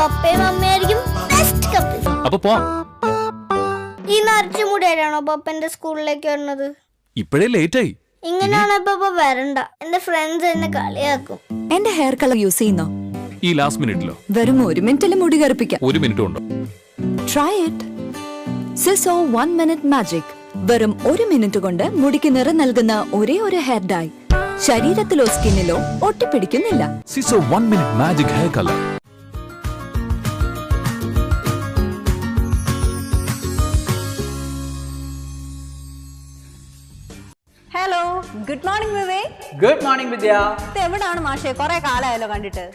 പപ്പയും അമ്മയായിരിക്കും best couples. അപ്പൊ പോവാം. ഈ നരച്ച മുടിയാണോ പപ്പന്റെ സ്കൂളിലേക്ക് വരുന്നത്? ഇപ്പോഴേ ലേറ്റ് ആയി. ഇങ്ങനെയാണ് പപ്പ വരണ്ട. എന്റെ ഫ്രണ്ട്സ് എന്നെ കളിയാക്കും. എന്റെ ഹെയർ കളർ യൂസ് ചെയ്യുന്നോ? ഈ ലാസ്റ്റ് മിനിറ്റിലോ? വെറും 1 മിനിറ്റിൽ മുടി കറുപ്പിക്കാം. 1 മിനിറ്റ് ഉണ്ടോ? Try it. Siso 1 minute magic. വെറും 1 മിനിറ്റ് കൊണ്ട് മുടിക്ക് നിറം നൽകുന്ന ഒരേ ഒരു ഹെയർ ഡൈ. ശരീരത്തിലോ സ്കിന്നിലോ ഒട്ടിപ്പിടിക്കുന്നില്ല. Siso 1 minute magic hair colour. Hello, good morning Vivek. Good morning Vidya. എവിടാണ് മാഷേ? കുറെ കാലമായല്ലോ കണ്ടിട്ട്.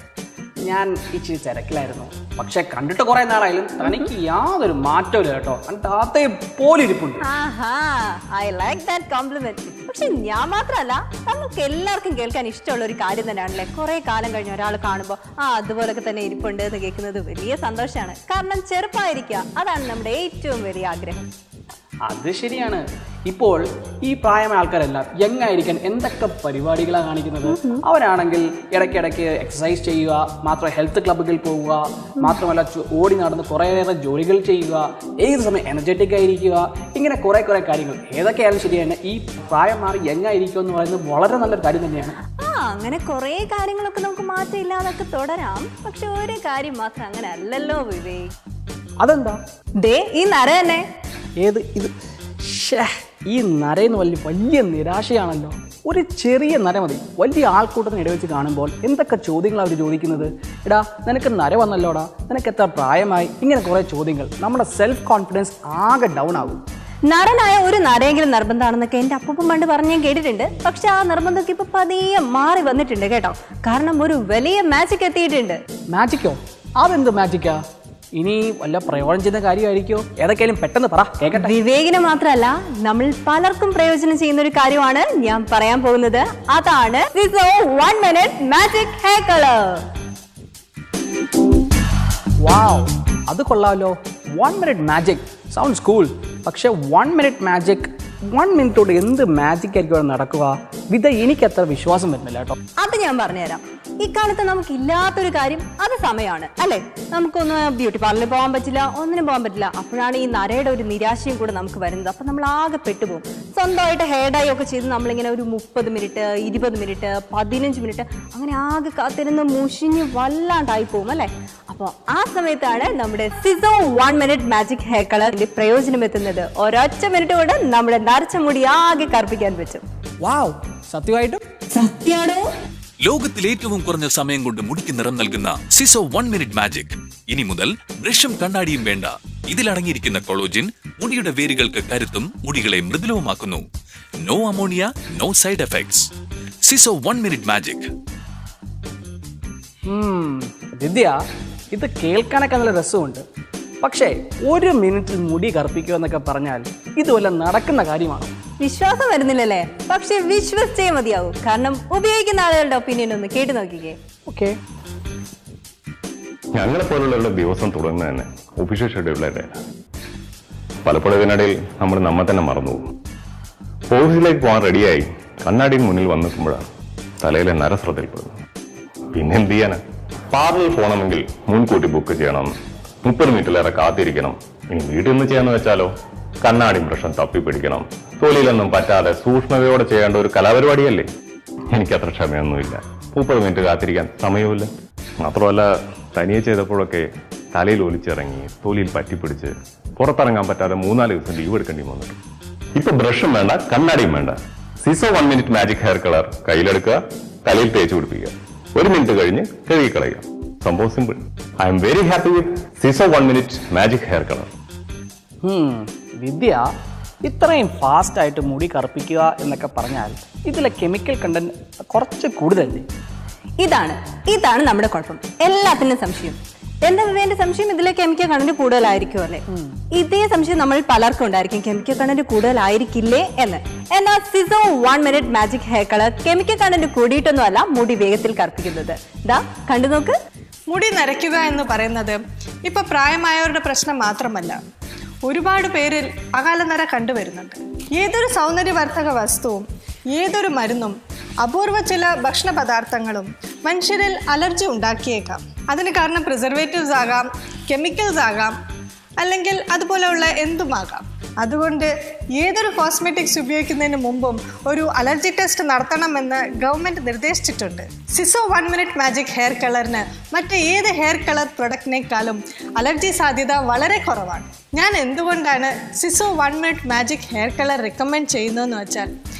ഞാൻ ഇച്ചിരി തിരക്കിലായിരുന്നു. പക്ഷെ കണ്ടിട്ട് കുറെ നാളായാലും തനിക്ക് യാതൊരു മാറ്റമില്ല കേട്ടോ. താത്തയെ പോലെ ഇരിപ്പുണ്ട്. I like that compliment. പക്ഷെ ഞാൻ മാത്രമല്ല, നമുക്ക് എല്ലാവർക്കും കേൾക്കാൻ ഇഷ്ടമുള്ള ഒരു കാര്യം തന്നെയാണല്ലേ. കുറെ കാലം കഴിഞ്ഞ ഒരാൾ കാണുമ്പോൾ അതുപോലൊക്കെ തന്നെ ഇരിപ്പുണ്ട് എന്ന് കേൾക്കുന്നത് വലിയ സന്തോഷമാണ്. കാരണം ചെറുപ്പമായിരിക്കുക, അതാണ് നമ്മുടെ ഏറ്റവും വലിയ ആഗ്രഹം. അത് ശരിയാണ്. ഇപ്പോൾ ഈ പ്രായമായ ആൾക്കാരെല്ലാം യങ് ആയിരിക്കാൻ എന്തൊക്കെ പരിപാടികളാണ് കാണിക്കുന്നത്. അവരാണെങ്കിൽ ഇടയ്ക്കിടയ്ക്ക് എക്സസൈസ് ചെയ്യുക, മാത്രം ഹെൽത്ത് ക്ലബ്ബുകളിൽ പോവുക, മാത്രമല്ല ഓടി നടന്ന് കുറേയേറെ ജോലികൾ ചെയ്യുക, ഏത് സമയം എനർജറ്റിക് ആയിരിക്കുക, ഇങ്ങനെ കുറേ കാര്യങ്ങൾ. ഏതൊക്കെയായാലും ശരിയാണ്, ഈ പ്രായം മാറി യങ് ആയിരിക്കുക എന്ന് പറയുന്നത് വളരെ നല്ലൊരു കാര്യം തന്നെയാണ്. അങ്ങനെ കുറേ കാര്യങ്ങളൊക്കെ നമുക്ക് മാറ്റം ഇല്ലാതൊക്കെ തുടരാം. പക്ഷെ ഒരു കാര്യം മാത്രം അങ്ങനെ അല്ലല്ലോ വിവേക്. അതെന്താ? ദേ ഈ നര തന്നെ. ഏത് ഇത്? ഈ നരയെന്ന് വലിയ നിരാശയാണല്ലോ. ഒരു ചെറിയ നര മതി വലിയ ആൾക്കൂട്ടത്തിന് ഇടവെച്ച് കാണുമ്പോൾ എന്തൊക്കെ ചോദ്യങ്ങളാണ് അവർ ചോദിക്കുന്നത്. എടാ നിനക്ക് നര വന്നല്ലോടാ, നിനക്ക് എത്ര പ്രായമായി, ഇങ്ങനെ കുറേ ചോദ്യങ്ങൾ. നമ്മുടെ സെൽഫ് കോൺഫിഡൻസ് ആകെ ഡൗൺ ആകും. നരനായ ഒരു നരയെങ്കിലും നിർബന്ധമാണെന്നൊക്കെ എൻ്റെ അപ്പൂപ്പൻ പണ്ട് പറഞ്ഞ് ഞാൻ കേട്ടിട്ടുണ്ട്. പക്ഷെ ആ നിർബന്ധമൊക്കെ ഇപ്പൊ പതിയെ മാറി വന്നിട്ടുണ്ട് കേട്ടോ. കാരണം ഒരു വലിയ മാജിക് എത്തിയിട്ടുണ്ട്. മാജിക്കോ? അതെന്ത് മാജിക്കാ? ഇനി വല്ല പ്രയോജനം ചെയ്യുന്ന കാര്യമായിരിക്കോ? ഏതൊക്കെയാലും പെട്ടെന്ന് പറ, കേൾക്കട്ടെ. വിവേകിന് മാത്രമല്ല, നമ്മൾ പലർക്കും പ്രയോജനം ചെയ്യുന്ന ഒരു കാര്യമാണ് ഞാൻ പറയാൻ പോകുന്നത്. അതാണ് സിസോ 1 മിനിറ്റ് മാജിക് ഹെയർ കളർ. വാവ്, അത് കൊള്ളാമല്ലോ. 1 മിനിറ്റ് മാജിക് സൗണ്ട്സ് കൂൾ. പക്ഷെ 1 മിനിറ്റ് മാജിക്, 1 മിനിറ്റോട് എന്ത് മാജിക് ആയിരിക്കും അവിടെ നടക്കുക? എനിക്ക് അത്ര വിശ്വാസം വരുന്നില്ല കേട്ടോ. അത് ഞാൻ പറഞ്ഞുതരാം. ഇക്കാലത്ത് നമുക്ക് ഇല്ലാത്തൊരു കാര്യം അത് സമയമാണ് അല്ലേ. നമുക്കൊന്ന് ബ്യൂട്ടി പാർലറിൽ പോകാൻ പറ്റില്ല, ഒന്നിനും പോകാൻ പറ്റില്ല. അപ്പോഴാണ് ഈ നരയുടെ ഒരു നിരാശയും കൂടെ നമുക്ക് വരുന്നത്. അപ്പം നമ്മൾ ആകെ പെട്ടുപോകും. സ്വന്തമായിട്ട് ഹെയർ ഡൈ ഒക്കെ ചെയ്ത് നമ്മളിങ്ങനെ ഒരു 30 മിനിറ്റ് 20 മിനിറ്റ് 15 മിനിറ്റ് അങ്ങനെ ആകെ കാത്തിരുന്ന് മുഷിഞ്ഞ് വല്ലാണ്ടായി പോകും അല്ലേ. അപ്പോൾ ആ സമയത്താണ് നമ്മുടെ സിസോ 1 മിനിറ്റ് മാജിക് ഹെയർ കളറിന്റെ പ്രയോജനം എത്തുന്നത്. ഒരൊറ്റ മിനിറ്റ് കൊണ്ട് നമ്മുടെ നരച്ച മുടി ആകെ കറുപ്പിക്കാൻ പറ്റും. വാവ്, സത്യമായിട്ടും? സത്യാണോ? ലോകത്തിൽ ഏറ്റവും കുറഞ്ഞ സമയം കൊണ്ട് മുടിക്ക് നിറം നൽകുന്ന സിസോ 1 മിനിറ്റ് മാജിക്. ഇനി മുതൽ ബ്രഷും കണ്ണാടിയും വേണ്ട. ഇതിലടങ്ങിയിരിക്കുന്ന കൊളോജിൻ മുടിയുടെ വേരുകൾക്ക് കരുത്തും മുടികളെ മൃദുലവുമാക്കുന്നു. No ammonia, no side effects. Siso 1 minute magic. Vidya, ഇത് കേൾക്കാനൊക്കെ നല്ല രസമുണ്ട്. പക്ഷേ 1 മിനിറ്റിൽ മുടി കറുപ്പിക്കുക എന്നൊക്കെ പറഞ്ഞാൽ ഇതുവല്ല നടക്കുന്ന കാര്യമാണ്. വിശ്വാസം വരുന്നില്ലല്ലേ? പക്ഷെ വിശ്വസിച്ചേ മതിയാവും. കാരണം ഉപയോഗിക്കുന്ന ആളുകളുടെ ഒപ്പീനിയൻ ഒന്ന് കേട്ടു നോക്കിക്കേ. ഓക്കെ, ഞങ്ങളെ പോലുള്ള ദിവസം തുടങ്ങുന്നത് തന്നെ ഒഫീഷ്യൽ ഷെഡ്യൂളിലല്ലേ. പലപ്പോഴും ഇതിനിടയിൽ നമ്മൾ നമ്മെ തന്നെ മറന്നുപോകും. ഓഫീസിലേക്ക് പോകാൻ റെഡിയായി കണ്ണാടിയിൽ മുന്നിൽ വന്ന് നിൽക്കുമ്പോഴാണ് തലയിലെ നര ശ്രദ്ധയിൽപ്പെടുന്നത്. പിന്നെ എന്ത് ചെയ്യാനാ? പാർലറിൽ പോകണമെങ്കിൽ മുൻകൂട്ടി ബുക്ക് ചെയ്യണം, 30 മിനിറ്റിലേറെ കാത്തിരിക്കണം. ഇനി വീട്ടിൽ നിന്ന് ചെയ്യാന്ന് വെച്ചാലോ, കണ്ണാടി ബ്രഷം തപ്പി പിടിക്കണം. തൊലിയിലൊന്നും പറ്റാതെ സൂക്ഷ്മതയോടെ ചെയ്യേണ്ട ഒരു കലാപരിപാടിയല്ലേ. എനിക്കത്ര ക്ഷമയൊന്നുമില്ല. 30 മിനിറ്റ് കാത്തിരിക്കാൻ സമയവുമില്ല. മാത്രമല്ല, തനിയെ ചെയ്തപ്പോഴൊക്കെ തലയിൽ ഒലിച്ചിറങ്ങി തൊലിയിൽ പറ്റിപ്പിടിച്ച് പുറത്തിറങ്ങാൻ പറ്റാതെ 3-4 ദിവസം ലീവ് എടുക്കേണ്ടി വന്നിട്ടുണ്ട്. ഇപ്പൊ ബ്രഷും വേണ്ട, കണ്ണാടിയും വേണ്ട. Siso 1 minute magic hair colour കയ്യിലെടുക്കുക, തലയിൽ തേച്ച് പിടിപ്പിക്കുക, 1 മിനിറ്റ് കഴിഞ്ഞ് കഴുകിക്കളയുക. സംഭവം simple. I'm very happy with Siso 1 minute magic hair colour. Vidya, ഇത്രയും ഫാസ്റ്റായിട്ട് മുടി കറുപ്പിക്കുക എന്നൊക്കെ പറഞ്ഞാൽ ഇതിലെ കെമിക്കൽ കണ്ടന്റ് കുറച്ച് കൂടുതലല്ലേ? ഇതാണ് നമ്മുടെ കുഴപ്പം. എല്ലാത്തിനും സംശയം. എന്താ വിവേന്റെ സംശയം? ഇതിലെ കെമിക്കൽ കണ്ടന്റ് കൂടുതലായിരിക്കും അല്ലേ? ഇതേ സംശയം നമ്മൾ പലർക്കും ഉണ്ടായിരിക്കും, കെമിക്കൽ കണ്ടന്റ് കൂടുതലായിരിക്കില്ലേ എന്ന്. എന്നാൽ Siso 1 minute magic hair colour chemical content കൂടിയിട്ടൊന്നും അല്ല മുടി വേഗത്തിൽ കറുപ്പിക്കുന്നത്. ദാ കണ്ടു നോക്ക്. മുടി നരയ്ക്കുക എന്ന് പറയുന്നത് ഇപ്പൊ പ്രായമായവരുടെ പ്രശ്നം മാത്രമല്ല, ഒരുപാട് പേരിൽ അകാല നര കണ്ടുവരുന്നുണ്ട്. ഏതൊരു സൗന്ദര്യവർദ്ധക വസ്തുവും ഏതൊരു മരുന്നും അപൂർവ ചില ഭക്ഷണ പദാർത്ഥങ്ങളും മനുഷ്യരിൽ അലർജി ഉണ്ടാക്കിയേക്കാം. അതിന് കാരണം പ്രിസർവേറ്റീവ്സ് ആകാം, കെമിക്കൽസ് ആകാം, അല്ലെങ്കിൽ അതുപോലെയുള്ള എന്തുമാകാം. അതുകൊണ്ട് ഏതൊരു കോസ്മെറ്റിക്സ് ഉപയോഗിക്കുന്നതിന് മുമ്പും ഒരു അലർജി ടെസ്റ്റ് നടത്തണമെന്ന് ഗവൺമെൻറ് നിർദ്ദേശിച്ചിട്ടുണ്ട്. സിസോ 1 മിനിറ്റ് മാജിക് ഹെയർ കളറിന് മറ്റ് ഏത് ഹെയർ കളർ പ്രൊഡക്റ്റിനേക്കാളും അലർജി സാധ്യത വളരെ കുറവാണ്. ഞാൻ എന്തുകൊണ്ടാണ് സിസോ 1 minute magic hair colour recommend ചെയ്യുന്നതെന്ന് വെച്ചാൽ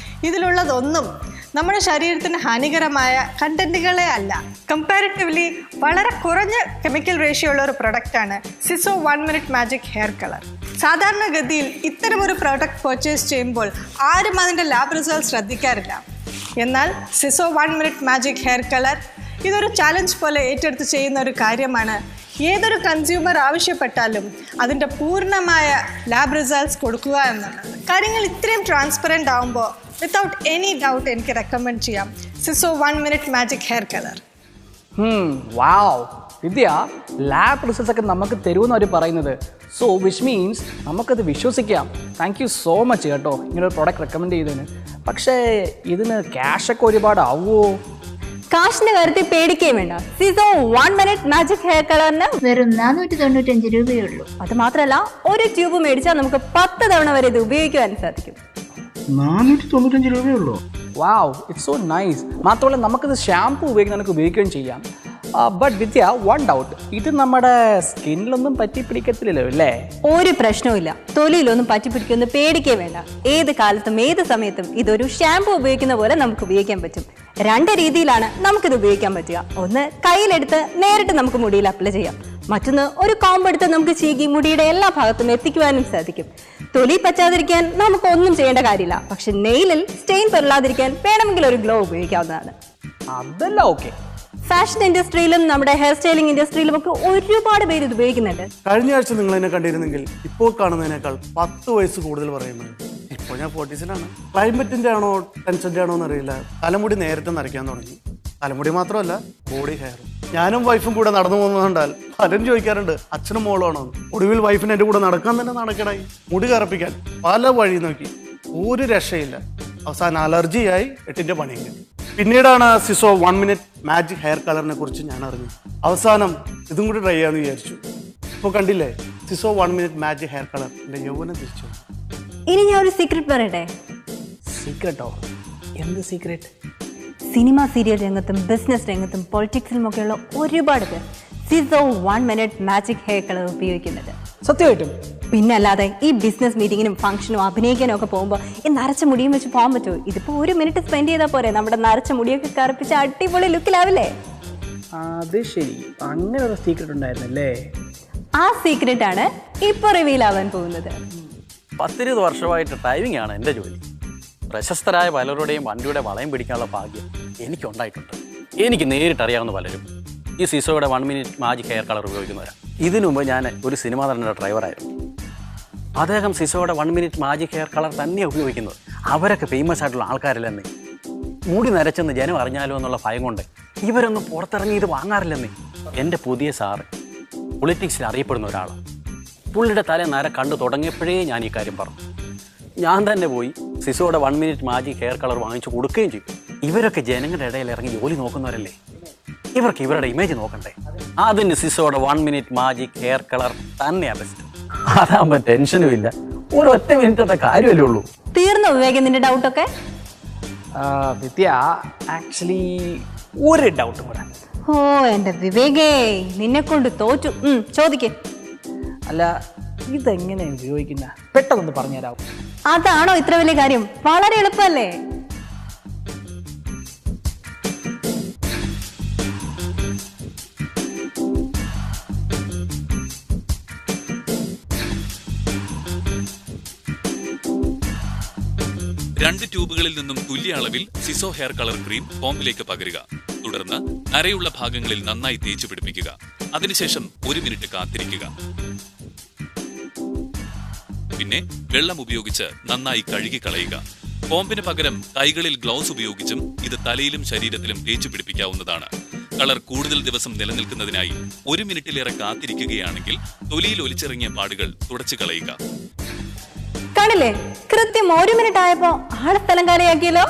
ഇതിലുള്ളതൊന്നും നമ്മുടെ ശരീരത്തിന് ഹാനികരമായ കണ്ടന്റുകളെ അല്ല. കമ്പാരിറ്റീവ്ലി വളരെ കുറഞ്ഞ കെമിക്കൽ റേഷ്യോ ഉള്ള ഒരു പ്രൊഡക്റ്റാണ് സിസോ 1 മിനിറ്റ് മാജിക് ഹെയർ കളർ. സാധാരണഗതിയിൽ ഇത്തരമൊരു പ്രോഡക്റ്റ് പർച്ചേസ് ചെയ്യുമ്പോൾ ആരും അതിൻ്റെ ലാബ് റിസൾട്ട് ശ്രദ്ധിക്കാറില്ല. എന്നാൽ Siso 1 minute magic hair colour ഇതൊരു ചാലഞ്ച് പോലെ ഏറ്റെടുത്ത് ചെയ്യുന്ന ഒരു കാര്യമാണ്. ഏതൊരു കൺസ്യൂമർ ആവശ്യപ്പെട്ടാലും അതിൻ്റെ പൂർണ്ണമായ ലാബ് റിസൾട്ട്സ് കൊടുക്കുക എന്നുള്ളത്. കാര്യങ്ങൾ ഇത്രയും ട്രാൻസ്പെറൻ്റ് ആകുമ്പോൾ വിത്തൗട്ട് എനി ഡൗട്ട് എനിക്ക് റെക്കമെൻഡ് ചെയ്യാം സിസോ 1 മിനിറ്റ് മാജിക് ഹെയർ കളർ. വാവ് വിദ്യ, ലാബ് റിസൾട്ട്സ് ഒക്കെ നമുക്ക് തരുമെന്ന് അവർ പറയുന്നത്. സോ വിച്ച് മീൻസ് നമുക്കത് വിശ്വസിക്കാം. താങ്ക് യു സോ മച്ച് കേട്ടോ ഇങ്ങനൊരു പ്രോഡക്റ്റ് റെക്കമെൻഡ് ചെയ്തതിന്. പക്ഷേ ഇതിന് ക്യാഷൊക്കെ ഒരുപാട് ആവുമോ? കാശിന്റെ കാര്യത്തിൽ പേടിക്കുകയും വേണ്ട. സിസോ 1 മിനിറ്റ് മാജിക് ഹെയർ കളറിന് വെറും 495 രൂപയേ ഉള്ളൂ. അത് മാത്രമല്ല, ഒരു ട്യൂബ് മേടിച്ചാൽ നമുക്ക് 10 തവണ വരെ ഇത് ഉപയോഗിക്കുവാൻ സാധിക്കും. 495 രൂപയേ ഉള്ളൂ. വാവ്, ഇറ്റ്സ് സോ നൈസ്. മാത്രമല്ല നമുക്കിത് ഷാംപൂ ഉപയോഗിക്കുന്നവർക്ക് ഉപയോഗിക്കുകയും ചെയ്യാം. ബട്ട് വിദ്യ, വൺ ഡൗട്ട്, ഇത് നമ്മുടെ സ്കിന്നിലൊന്നും പറ്റി പിടിക്കത്തില്ലല്ലോ അല്ലേ? ഒരു പ്രശ്നവുമില്ല, തൊലിയിലൊന്നും പറ്റി പിടിക്കുമെന്ന് പേടിക്കേ വേണ്ട. ഏത് കാലത്തും ഏത് സമയത്തും ഇതൊരു ഷാംപൂ ഉപയോഗിക്കുന്ന പോലെ നമുക്ക് ഉപയോഗിക്കാൻ പറ്റും. 2 രീതിയിലാണ് നമുക്കിത് ഉപയോഗിക്കാൻ പറ്റുക. ഒന്ന്, കയ്യിലെടുത്ത് നേരിട്ട് നമുക്ക് മുടിയിൽ അപ്ലൈ ചെയ്യാം. മറ്റൊന്ന്, ഒരു കോമ്പെടുത്ത് നമുക്ക് ചീകി മുടിയുടെ എല്ലാ ഭാഗത്തും എത്തിക്കുവാനും സാധിക്കും. തൊലി പറ്റാതിരിക്കാൻ നമുക്കൊന്നും ചെയ്യേണ്ട കാര്യമില്ല. പക്ഷെ നെയിലിൽ സ്റ്റെയിൻ പെരളാതിരിക്കാൻ വേണമെങ്കിൽ ഒരു ഗ്ലോ ഉപയോഗിക്കാവുന്നതാണ്. അതല്ല ഓക്കെ. ഫാഷൻ ഇൻഡസ്ട്രിയിലും നമ്മുടെ ഹെയർ സ്റ്റൈലിംഗ് ഇൻഡസ്ട്രിയിലും ഒക്കെ ഒരുപാട് പേര് ഇത് ഉപയോഗിക്കുന്നുണ്ട്. കഴിഞ്ഞ ആഴ്ച നിങ്ങൾ എന്നെ കണ്ടിരുന്നെങ്കിൽ ഇപ്പോൾ കാണുന്നതിനേക്കാൾ 10 വയസ്സ് കൂടുതൽ പറയുന്നത്. ഇപ്പോൾ ഞാൻ 40s-ലാണ്. ക്ലൈമറ്റിന്റെ ആണോ ടെൻഷന്റെ ആണോ എന്നറിയില്ല, തലമുടി നേരത്തെ നരയ്ക്കാൻ തുടങ്ങി. തലമുടി മാത്രമല്ല, ബോഡി ഹെയർ. ഞാനും വൈഫും കൂടെ നടന്നു പോകുന്നതുകൊണ്ടാൽ പലരും ചോദിക്കാറുണ്ട് അച്ഛനും മോളാണോ. ഒടുവിൽ വൈഫിന് എൻ്റെ കൂടെ നടക്കാൻ തന്നെ നടക്കണായി. മുടി കറപ്പിക്കാൻ പല വഴി നോക്കി, ഒരു രക്ഷയില്ല. അവസാനം അലർജിയായി 8ന്റെ പണിയും കിട്ടി. പിന്നീടാണ് സിസോ 1 മിനിറ്റ് മാജിക് ഹെയർ കളറിനെ കുറിച്ച് ഞാൻ അറിഞ്ഞു. അവസാനം ഇതും കൂടി ട്രൈ ചെയ്യാമെന്ന് വിചാരിച്ചു. ഇപ്പോൾ കണ്ടില്ലേ, സിസോ 1 മിനിറ്റ് മാജിക് ഹെയർ കളർ എൻ്റെ യൗവനം തിരിച്ചു. ഇനി ഞാൻ ഒരു സീക്രട്ട് പറയട്ടെ. സീക്രട്ടോ? എന്ത് സീക്രട്ട്? സിനിമ സീരിയൽ രംഗത്തും ബിസിനസ് രംഗത്തും പൊളിറ്റിക്സിലും ഒക്കെയുള്ള ഒരുപാട് പേർ സിസോ 1 മിനിറ്റ് മാജിക് ഹെയർ കളർ ഉപയോഗിക്കുന്നുണ്ട്. സത്യമായിട്ടും? പിന്നല്ലാതെ ഈ ബിസിനസ് മീറ്റിങ്ങിനും ഫംഗ്ഷനും അഭിനയിക്കാനും ഒക്കെ പോകുമ്പോൾ ഈ നരച്ച മുടിയും വെച്ച് പോകാൻ പറ്റുമോ? ഇതിപ്പോൾ 1 മിനിറ്റ് സ്പെൻഡ് ചെയ്താൽ പോരെ, നമ്മുടെ നരച്ച മുടിയൊക്കെ കറുപ്പിച്ച് അടിപൊളി ലുക്കിലാവില്ലേ? അത് ശരി, അങ്ങനെ ഒരു സീക്രട്ട് ഉണ്ടായിരുന്നല്ലേ? ആ സീക്രട്ട് ആണ് ഇപ്പോൾ റിവീൽ ആവാൻ പോകുന്നത്. 10-20 വർഷമായിട്ട് ഡ്രൈവിംഗ് ആണ് എൻ്റെ ജോലി. പ്രശസ്തരായ പലരുടെയും വണ്ടിയുടെ വളയം പിടിക്കാനുള്ള ഭാഗ്യം എനിക്കുണ്ടായിട്ടുണ്ട്. എനിക്ക് നേരിട്ട് അറിയാവുന്ന പലരും ഈ സിസോയുടെ 1 മിനിറ്റ് മാജിക് ഹെയർ കളർ ഉപയോഗിക്കുന്നവരാണ്. ഇതിനു മുമ്പ് ഞാൻ ഒരു സിനിമാ നടൻ്റെ ഡ്രൈവറായിരുന്നു. അദ്ദേഹം സിസോയുടെ 1 മിനിറ്റ് മാജിക് ഹെയർ കളർ തന്നെയാണ് ഉപയോഗിക്കുന്നത്. അവരൊക്കെ ഫേമസ് ആയിട്ടുള്ള ആൾക്കാരില്ലെന്നേ. മുടി നരച്ചെന്ന് ജനം അറിഞ്ഞാലോ എന്നുള്ള ഭയം കൊണ്ട് ഇവരൊന്നും പുറത്തിറങ്ങി ഇത് വാങ്ങാറില്ലെന്നേ. എൻ്റെ പുതിയ സാറ് പൊളിറ്റിക്സിൽ അറിയപ്പെടുന്ന ഒരാളാണ്. പുള്ളിയുടെ തല നര കണ്ടു തുടങ്ങിയപ്പോഴേ ഞാൻ ഈ കാര്യം പറഞ്ഞു. ഞാൻ തന്നെ പോയി സിസോയുടെ 1 മിനിറ്റ് മാജിക് ഹെയർ കളർ വാങ്ങിച്ചു കൊടുക്കുകയും ചെയ്തു. ഇവരൊക്കെ ജനങ്ങളുടെ ഇടയിൽ ഇറങ്ങി ജോലി നോക്കുന്നവരല്ലേ, ഇവർക്ക് ഇവരുടെ ഇമേജ് നോക്കണ്ടേ. അതിന് സിസോയുടെ 1 മിനിറ്റ് മാജിക് ഹെയർ കളർ തന്നെയാണ് ബെസ്റ്റ്. അതാകുമ്പോൾ ടെൻഷനും ഇല്ല, ഒരൊറ്റ മിനിറ്റത്തെ കാര്യമല്ലേ ഉള്ളൂ. തീർന്നു വിവേക് നിന്റെ ഡൗട്ടൊക്കെ? വിദ്യ, ആക്ച്വലി ഒരു ഡൗട്ടും കൂടെ. ഓ എന്റെ വിവേകേ, നിന്നെ കൊണ്ട് തോറ്റു. ചോദിക്കേ. അല്ല, ഇതെങ്ങനെയാണ് ഉപയോഗിക്കുന്ന? പെട്ടെന്നൊന്ന് പറഞ്ഞുതരാവും? അതാണോ ഇത്ര വലിയ കാര്യം? വളരെ എളുപ്പമല്ലേ. രണ്ട് ട്യൂബുകളിൽ നിന്നും തുല്യ അളവിൽ സിസോ ഹെയർ കളർ ക്രീം ഫോമിലേക്ക് പകരുക. തുടർന്ന് നരയുള്ള ഭാഗങ്ങളിൽ നന്നായി തേച്ചു പിടിപ്പിക്കുക. അതിനുശേഷം 1 മിനിറ്റ് കാത്തിരിക്കുക. പിന്നെ വെള്ളം ഉപയോഗിച്ച് നന്നായി കഴുകി കളയുക. ഫോമിന് പകരം കൈകളിൽ ഗ്ലൗസ് ഉപയോഗിച്ചും ഇത് തലയിലും ശരീരത്തിലും തേച്ചു പിടിപ്പിക്കാവുന്നതാണ്. കളർ കൂടുതൽ ദിവസം നിലനിൽക്കുന്നതിനായി 1 മിനിറ്റിലേറെ കാത്തിരിക്കുകയാണെങ്കിൽ തൊലിയിൽ ഒലിച്ചിറങ്ങിയ പാടുകൾ തുടച്ചു കളയുക. കാണില്ലേ, കൃത്യം 1 മിനിറ്റ് ആയപ്പോ ആളെ സ്ഥലം കാലിയാക്കിയല്ലോ.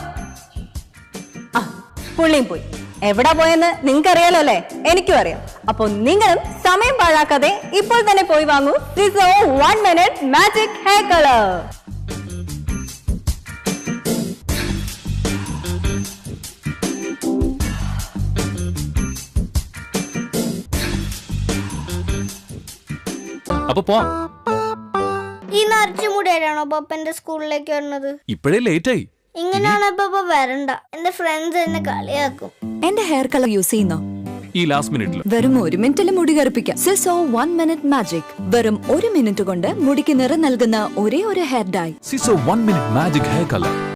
പുള്ളിയും പോയി. എവിടാ പോയെന്ന് നിങ്ങൾക്ക് അറിയാലോ അല്ലേ? എനിക്കും അറിയാം. അപ്പൊ നിങ്ങളും സമയം പാഴാക്കാതെ ഇപ്പോൾ തന്നെ പോയി വാങ്ങൂ സിസോ 1 മിനിറ്റ് മാജിക് ഹെയർ കളർ. അപ്പൊ പോവാം. ഈ നരച്ച മുടിയാണോ പപ്പന്റെ സ്കൂളിലേക്ക് വരുന്നത്? ഇപ്പോഴേ ലേറ്റ് ആയി. ഇങ്ങനെയാണ് പപ്പ വരണ്ട, എന്റെ ഫ്രണ്ട്സ് എന്നെ കളിയാക്കും. എന്റെ ഹെയർ കളർ യൂസ് ചെയ്യുന്നോ? ഈ ലാസ്റ്റ് മിനിറ്റിൽ വെറും 1 മിനിറ്റിൽ മുടി കറുപ്പിക്കാം. സിസോ 1 മിനിറ്റ് മാജിക്. വെറും 1 മിനിറ്റ് കൊണ്ട് മുടിക്ക് നിറം നൽകുന്ന ഒരേ ഒരു hair dye. Siso 1 minute magic hair colour.